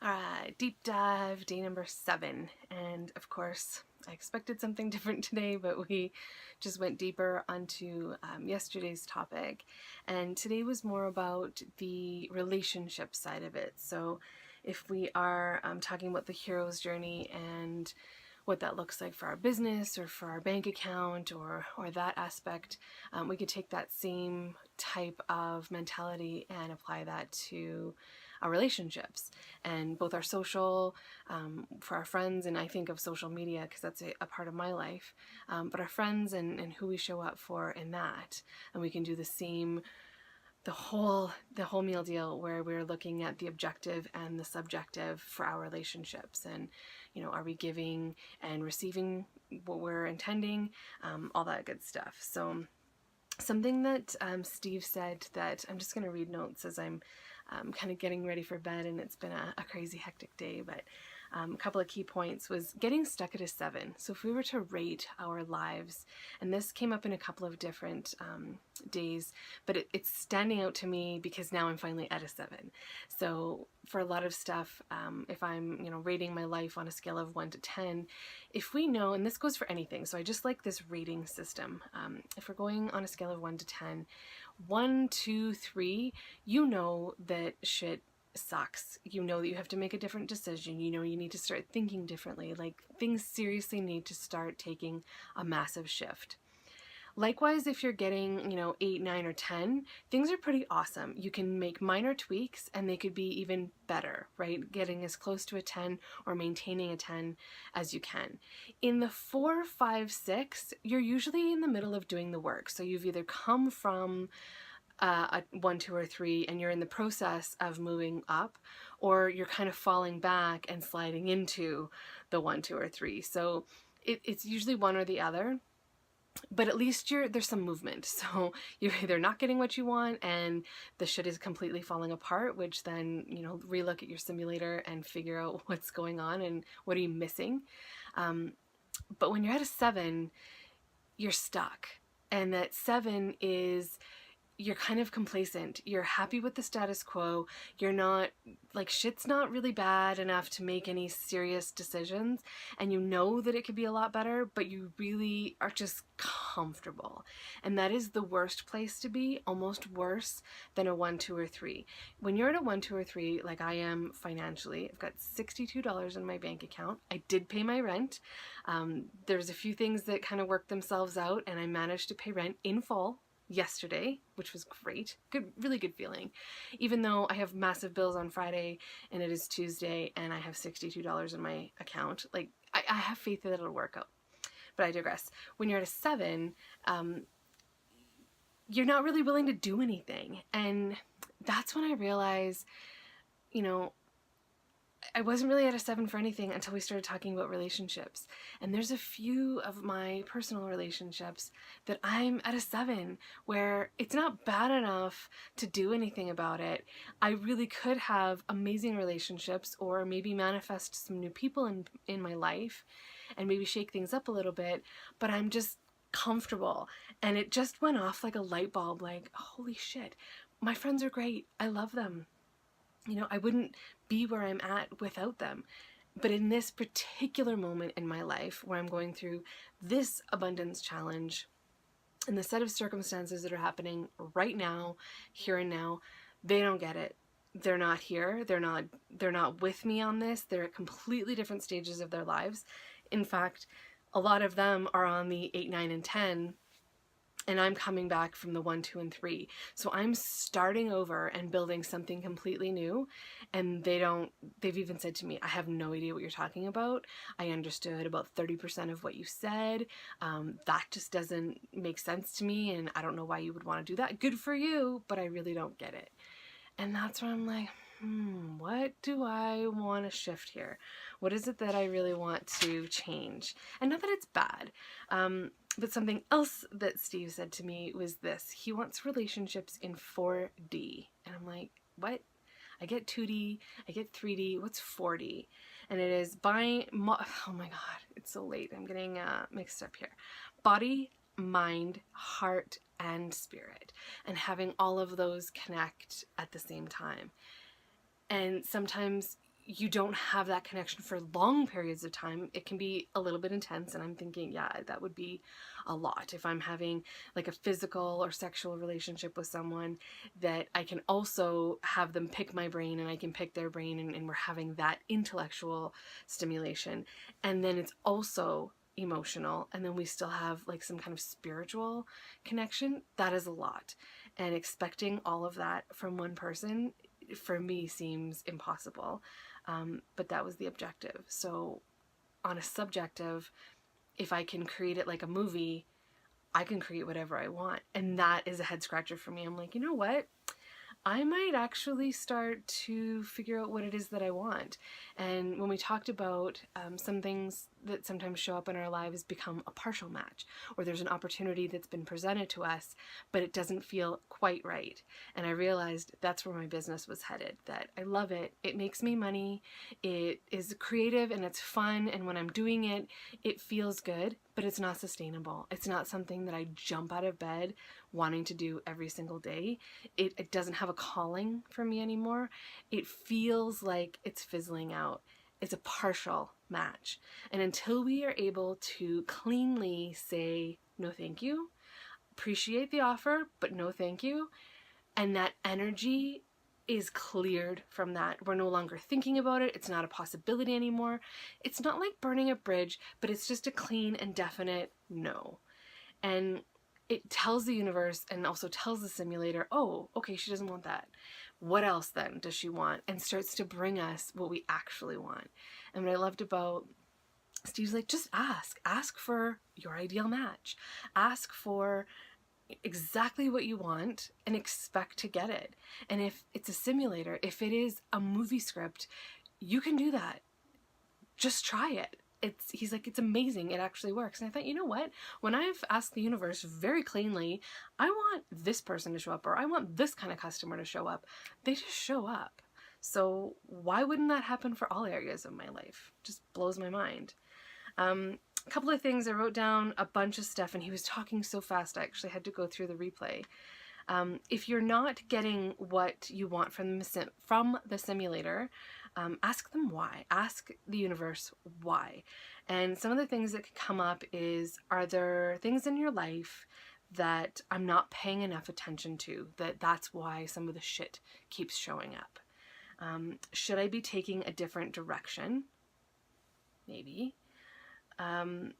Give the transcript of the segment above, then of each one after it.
Alright, deep dive, day number 7. And of course, I expected something different today, but we just went deeper onto yesterday's topic. And today was more about the relationship side of it. So if we are talking about the hero's journey and what that looks like for our business or for our bank account or that aspect, we could take that same type of mentality and apply that to our relationships and both our social, for our friends, and I think of social media because that's a part of my life, but our friends and who we show up for in that. And we can do the same, the whole meal deal, where we're looking at the objective and the subjective for our relationships. And are we giving and receiving what we're intending, all that good stuff. So something that Steve said, that I'm just going to read notes as I'm kind of getting ready for bed, and it's been a crazy hectic day, but a couple of key points was getting stuck at a 7. So if we were to rate our lives, and this came up in a couple of different days, but it's standing out to me because now I'm finally at a 7. So for a lot of stuff, if I'm rating my life on a scale of 1 to 10, if we know, and this goes for anything, so I just like this rating system, if we're going on a scale of 1 to 10, 1, 2, 3, you know that shit sucks. You know that you have to make a different decision. You know you need to start thinking differently. Like, things seriously need to start taking a massive shift. Likewise, if you're getting, 8, 9, or 10, things are pretty awesome. You can make minor tweaks and they could be even better, right? Getting as close to a 10 or maintaining a 10 as you can. In the 4, 5, 6, you're usually in the middle of doing the work. So you've either come from a 1, 2, or 3 and you're in the process of moving up, or you're kind of falling back and sliding into the 1, 2, or 3. So it's usually one or the other. But at least there's some movement. So you're either not getting what you want and the shit is completely falling apart, which then, relook at your simulator and figure out what's going on and what are you missing. But when you're at a 7, you're stuck. And that 7 is, you're kind of complacent. You're happy with the status quo. You're not, like, shit's not really bad enough to make any serious decisions. And you know that it could be a lot better, but you really are just comfortable. And that is the worst place to be, almost worse than a 1, 2, or 3. When you're at a 1, 2, or 3, like I am financially, I've got $62 in my bank account. I did pay my rent. There's a few things that kind of worked themselves out, and I managed to pay rent in full yesterday, which was great. Really good feeling. Even though I have massive bills on Friday and it is Tuesday and I have $62 in my account, like, I have faith that it'll work out. But I digress. When you're at a 7, you're not really willing to do anything. And that's when I realize, I wasn't really at a 7 for anything until we started talking about relationships. And there's a few of my personal relationships that I'm at a 7, where it's not bad enough to do anything about it. I really could have amazing relationships, or maybe manifest some new people in my life and maybe shake things up a little bit, but I'm just comfortable. And it just went off like a light bulb, like, holy shit, my friends are great. I love them. I wouldn't be where I'm at without them. But in this particular moment in my life, where I'm going through this abundance challenge and the set of circumstances that are happening right now, here and now, they don't get it. They're not here. They're not with me on this. They're at completely different stages of their lives. In fact, a lot of them are on the 8, 9, and 10, and I'm coming back from the 1, 2, and 3. So I'm starting over and building something completely new. And they've even said to me, I have no idea what you're talking about. I understood about 30% of what you said. That just doesn't make sense to me. And I don't know why you would want to do that. Good for you, but I really don't get it. And that's when I'm like, what do I want to shift here? What is it that I really want to change? And not that it's bad. But something else that Steve said to me was this. He wants relationships in 4D. And I'm like, what? I get 2D, I get 3D, what's 4D? And it is oh my god, it's so late. I'm getting mixed up here. Body, mind, heart, and spirit. And having all of those connect at the same time. And sometimes you don't have that connection for long periods of time. It can be a little bit intense, and I'm thinking, yeah, that would be a lot if I'm having like a physical or sexual relationship with someone, that I can also have them pick my brain and I can pick their brain, and we're having that intellectual stimulation, and then it's also emotional, and then we still have like some kind of spiritual connection. That is a lot, and expecting all of that from one person for me seems impossible. But that was the objective. So on a subjective, if I can create it like a movie, I can create whatever I want. And that is a head scratcher for me. I'm like, you know what? I might actually start to figure out what it is that I want. And when we talked about some things that sometimes show up in our lives become a partial match, or there's an opportunity that's been presented to us, but it doesn't feel quite right. And I realized that's where my business was headed, that I love it. It makes me money. It is creative and it's fun. And when I'm doing it, it feels good, but it's not sustainable. It's not something that I jump out of bed wanting to do every single day. It doesn't have a calling for me anymore. It feels like it's fizzling out. It's a partial match. And until we are able to cleanly say, no thank you, appreciate the offer, but no thank you, and that energy is cleared from that. We're no longer thinking about it. It's not a possibility anymore. It's not like burning a bridge, but it's just a clean and definite no. And it tells the universe and also tells the simulator, oh, okay, she doesn't want that. What else then does she want? And starts to bring us what we actually want. And what I loved about Steve's like, just ask for your ideal match. Ask for exactly what you want and expect to get it. And if it's a simulator, if it is a movie script, you can do that. Just try it. He's like, it's amazing. It actually works. And I thought, you know what? When I've asked the universe very cleanly, I want this person to show up, or I want this kind of customer to show up, they just show up. So why wouldn't that happen for all areas of my life? Just blows my mind. A couple of things, I wrote down a bunch of stuff, and he was talking so fast I actually had to go through the replay. If you're not getting what you want from the simulator, ask them why. Ask the universe why. And some of the things that could come up is, are there things in your life that I'm not paying enough attention to, that's why some of the shit keeps showing up? Should I be taking a different direction? Maybe. Am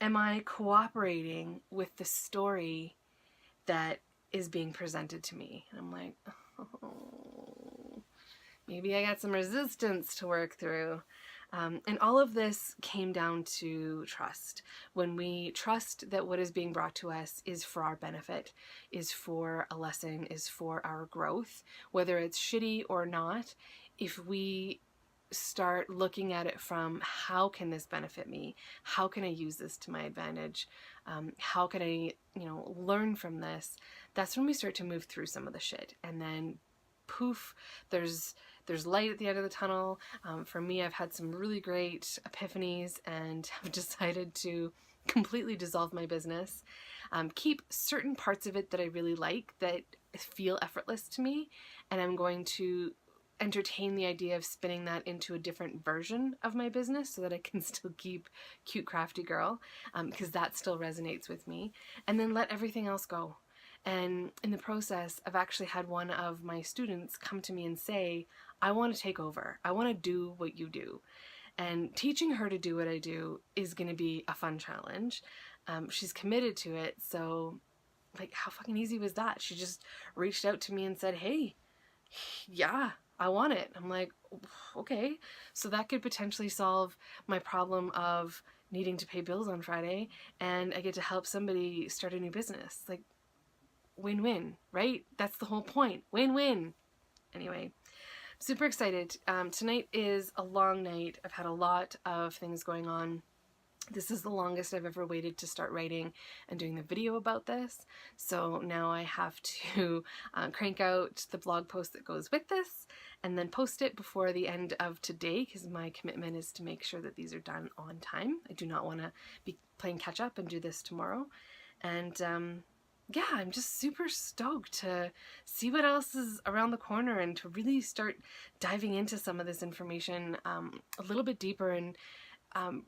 I cooperating with the story that is being presented to me? And I'm like, oh, maybe I got some resistance to work through. And all of this came down to trust. When we trust that what is being brought to us is for our benefit, is for a lesson, is for our growth, whether it's shitty or not, if we start looking at it from, how can this benefit me? How can I use this to my advantage? How can I, learn from this? That's when we start to move through some of the shit. And then poof, there's light at the end of the tunnel. For me, I've had some really great epiphanies and have decided to completely dissolve my business. Keep certain parts of it that I really like, that feel effortless to me, and I'm going to entertain the idea of spinning that into a different version of my business so that I can still keep cute crafty girl, because that still resonates with me, and then let everything else go. And in the process, I've actually had one of my students come to me and say, I want to take over. I want to do what you do. And teaching her to do what I do is going to be a fun challenge. She's committed to it. So like, how fucking easy was that? She just reached out to me and said, hey, yeah, I want it. I'm like, okay. So that could potentially solve my problem of needing to pay bills on Friday, and I get to help somebody start a new business. Like, win-win, right? That's the whole point. Win-win. Anyway, super excited. Tonight is a long night. I've had a lot of things going on. This is the longest I've ever waited to start writing and doing the video about this. So now I have to crank out the blog post that goes with this and then post it before the end of today, because my commitment is to make sure that these are done on time. I do not want to be playing catch up and do this tomorrow. And yeah, I'm just super stoked to see what else is around the corner and to really start diving into some of this information a little bit deeper, and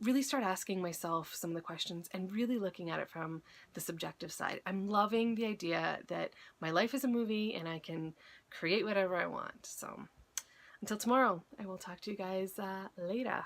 really start asking myself some of the questions and really looking at it from the subjective side. I'm loving the idea that my life is a movie and I can create whatever I want. So until tomorrow, I will talk to you guys later.